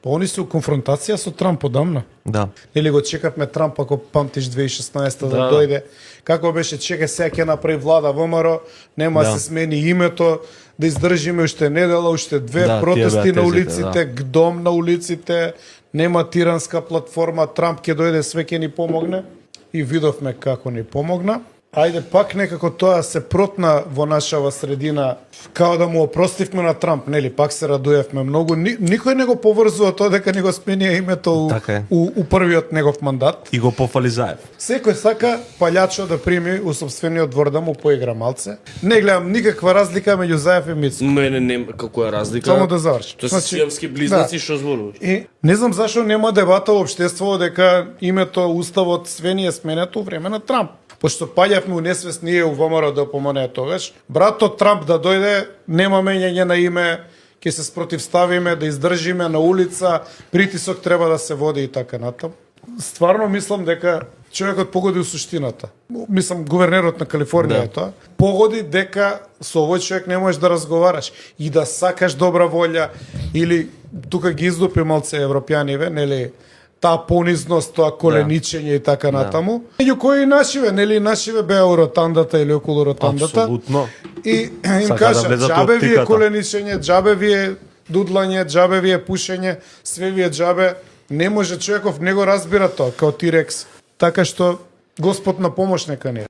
Па они се у конфронтација со Трамп одамна. Да. Или го чекавме Трамп, ако памтиш 2016 да Да. дојде. Како беше, чека сега ќе направи влада ВМРО, нема да Да. се смени името, да издржиме уште недела, уште две Да, тие протести беа на тезите, улиците, гдом на улиците, нема тиранска платформа, Трамп ќе дојде, све ќе ни помогне. И видовме како ни помогна. Ајде пак некако тоа се протна во нашава средина, као да му опростивме на Трамп, нели, пак се радуевме многу. Никој не го поврзува тоа дека ни го сменија името Така е. у првиот негов мандат. И го пофали Заев. Секој сака палјачо да прими у собствениот двор да му поигра малце. Не гледам никаква разлика меѓу Заев и Мицко. Мене нема како е разлика. Само да завршим. Тоа се сијамски близнаци што зборуваш. И не знам зашо нема дебата во општеството дека името уставот све ни е сменето време на Трамп. Пошто паѓавме у несвест ние у ВМРО да помоне тогаш. Брато Трамп да дојде, нема менјање на име, ќе се спротивставиме, да издржиме на улица, притисок треба да се води и така натам. Стварно мислам дека човекот погоди у суштината. Мислам, гувернерот на Калифорнија е тоа. Погоди дека со овој човек не можеш да разговараш и да сакаш добра волја или тука ги издупи малце европјаниве, нели, таа понизност, тоа коленичење и така натаму. Меѓу кои нашиве, нели, нашиве беа у ротандата или околу ротандата. Апсолутно. И им Сака кажа, да влезат џабе од ви е тиката. коленичење, џабе ви е дудлање, џабе ви е пушење, све ви е џабе. Не може човеков, не го разбира тоа, као Тирекс. Така што Господ на помош нека ни е.